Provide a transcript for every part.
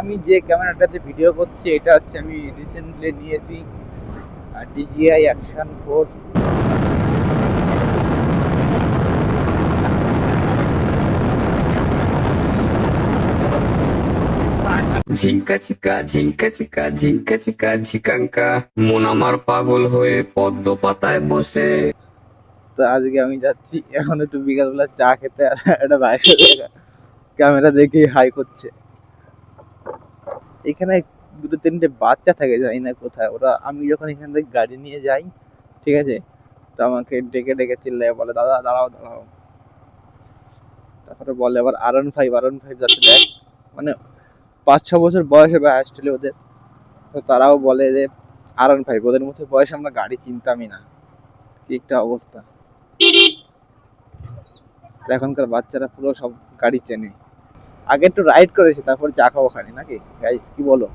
আমি যে ক্যামেরাটাতে ভিডিও করছি এটা হচ্ছে আমি রিসেন্টলি নিয়েছি DJI Action 4। ঝিঙ্কা চিকা ঝিঙ্কা চিকা ঝিঙ্কা চিকা ঝিকাঙ্কা মন আমার পাগল হয়ে পদ্ম পাতায় বসে। তো আজকে আমি যাচ্ছি এখন একটু বিকালবেলা চা খেতে, আর একটা বাইরে ক্যামেরা দেখে হাই করছে। এখানে দুটো তিনটে বাচ্চা থাকে, জানি না কোথায় ওরা। আমি যখন এখান থেকে গাড়ি নিয়ে যাই, ঠিক আছে, তো আমাকে ডেকে ডেকে চিল্লায় বলে, দাদা দাঁড়াও দাঁড়াও। তারপরে বলে আবার আর 1 5 যাচ্ছে দেখ। মানে 5 6 বছর বয়স হবে আসলে ওদের। তো তারাও বলে যে আর 1 5, ওদের মধ্যে বয়স আমরা গাড়ি চিনতামই না। কি একটা অবস্থা! এখনকার বাচ্চারা পুরো সব গাড়ি চেনে। আগে একটু রাইড করেছি, তারপর চা খাবো খানি, নাকি গাইস, কি বলো?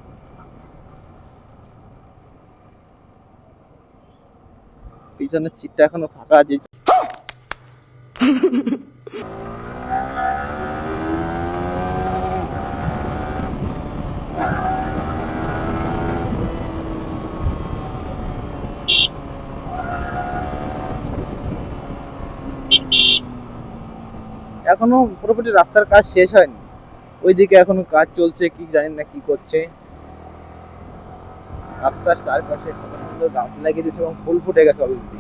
পিছনের সিটটা এখনো ফাঁকা আছে। এখনো পুরোপুরি রাস্তার কাজ শেষ হয়নি, ওইদিকে এখনো কাজ চলছে, কি জানি না কি করছে। রাস্তার চারপাশে কত সুন্দর গাছ লাগিয়ে দিয়েছে এবং ফুল ফুটে গেছে অলরেডি।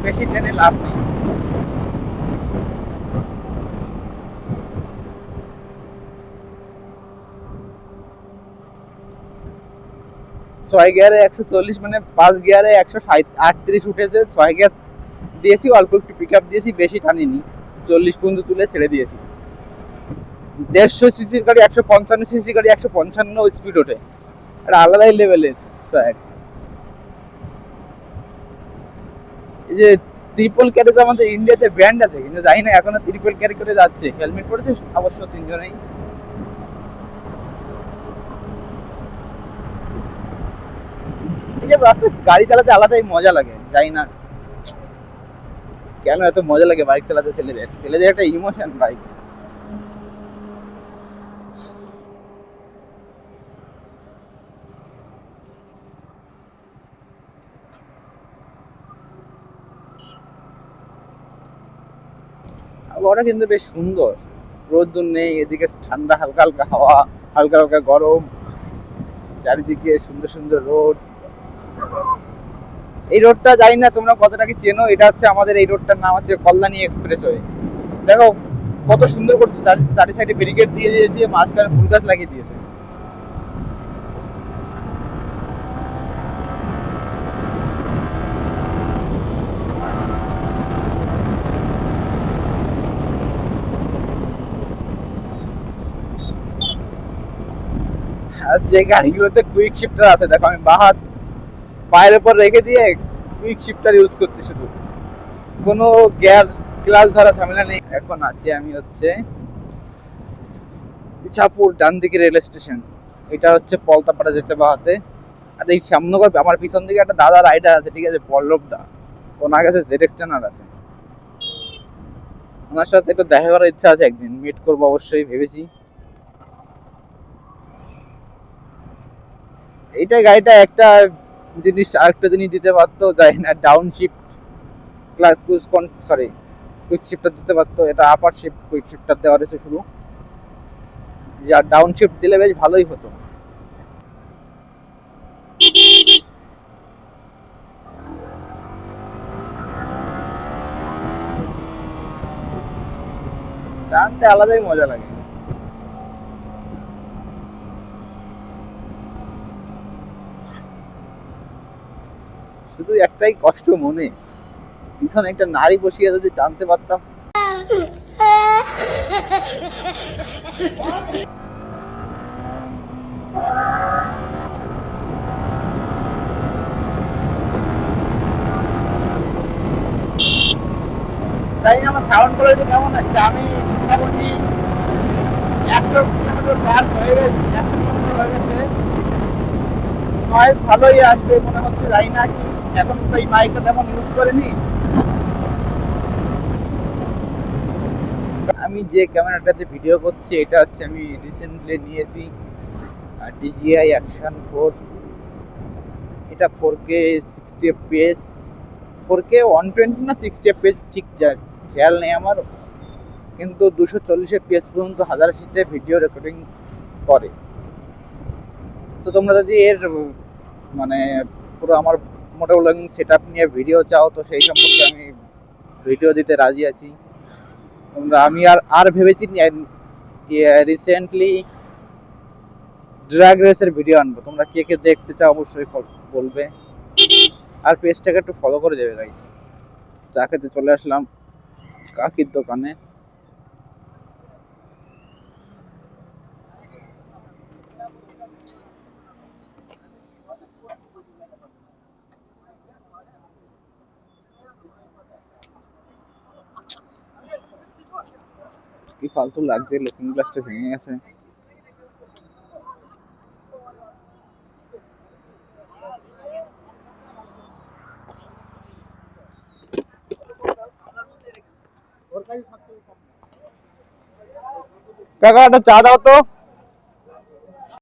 বেশি ট্রেনে লাভ নেই। 6 গিয়ারে 140, মানে 5 গিয়ারে 138 উঠেছে। 6 গিয়ার দিয়েছি, অল্প একটু পিক আপ দিয়েছি, বেশি টানিনি। 40 পর্যন্ত তুলে ছেড়ে দিয়েছি। 150 সিসির গাড়ি, 155 সিসি গাড়ি 155 স্পিড ওঠে। এটা আলাদাই লেভেলের স্যার। এই যে ট্রিপল ক্যারি তো আমাদের ইন্ডিয়াতে ব্র্যান্ড আছে, কিন্তু জানি না এখনো ট্রিপল ক্যারি করে যাচ্ছে। হেলমেট পরেছে অবশ্য তিনজনেই। এই যে রাস্তায় গাড়ি চালাতে আলাদাই মজা লাগে, জানি না কেন এত মজা লাগে বাইক চালাতে। ছেলেদের ছেলেদের একটা ইমোশন বাইক। আবহাওয়াটা কিন্তু বেশ সুন্দর, রোদ্দুর নেই, এদিকে ঠান্ডা, হালকা হালকা হাওয়া, হালকা হালকা গরম, চারিদিকে সুন্দর সুন্দর রোড। এই রোডটা জানি না তোমরা কতটা কি চেনো, এটা হচ্ছে আমাদের এই রোডটার নাম হচ্ছে কল্যাণী এক্সপ্রেসওয়ে। দেখো কত সুন্দর করছে, চারি সাইডে ব্যারিকেড দিয়ে দিয়েছে, মাঝখানে ফুল গাছ লাগিয়ে দিয়েছে। আর যে গাড়িগুলোতে কুইক শিফটার আছে, দেখো আমি বাহাত পায়ের উপর রেখে দিয়ে কুইক শিফটার ইউজ করছি শুধু, কোনো গিয়ার ক্লাস ধরা ঝামেলা নেই। এখন আছি আমি হচ্ছে ইছাপুর, ডান দিকে রেল স্টেশন। এটা হচ্ছে পলতাপাড়া যেতে বাহাতে। আর এই সামনে আমার পিছন দিকে একটা দাদা রাইডার আছে, ঠিক আছে, পল্লব দা। ওনার কাছে জেড এক্সটেনার আছে। ওনার সাথে একটু দেখা করার ইচ্ছা আছে, একদিন মিট করবো অবশ্যই ভেবেছি। এইটা গাড়িটা একটা জিনিস আরেকটা জিনিস দিতে পারতো, জানি না, down shift class sorry quick shifter দিতে পারতো। এটা আপার শিফট কুইক শিফটার দেওয়া রয়েছে শুধু, যা ডাউন শিফট দিলে বেশ ভালোই হতো। টানতে আলাদাই মজা লাগে। শুধু একটাই কষ্ট মনে, পিছনে একটা নারী বসিয়ে যদি টানতে পারতাম। তাই না, আমার সাউন্ড কোয়ালিটি কেমন আছে? আমি মোটামুটি 100 কিলোমিটার পার হয়ে গেছে, 100 কিলোমিটার হয়ে গেছে। নয়েজ ভালোই আসবে মনে হচ্ছে, জানি না কি, এখন তো এই মাইকটা তেমন ইউজ করিনি। আমি যে ক্যামেরাটাতে ভিডিও করছি এটা হচ্ছে আমি রিসেন্টলি নিয়েছি DJI Action 4। এটা 4K 60 fps, 4K 120 না 60 fps ঠিক খেয়াল নেই আমার, কিন্তু 240 fps পর্যন্ত 1080 ভিডিও রেকর্ডিং করে। তো তোমরা যদি এর মানে পুরো আমার মোটো ব্লগিং সেটআপ নিয়ে ভিডিও চাও তো সেই সম্পর্কে আমি ভিডিও দিতে রাজি আছি। তোমরা আমি আর ভেবেছি রিসেন্টলি ড্র্যাগ রেসের ভিডিও আনবো। তোমরা কে কে দেখতে চাও অবশ্যই বলবে, আর পেজটাকে একটু ফলো করে দেবে গাইস। চা খেতে চলে আসলাম কাকির দোকানে। কি ফালতু লাগছে, লুকিং গ্লাসটা ভেঙে গেছে। কাকা একটা চা দাও তো।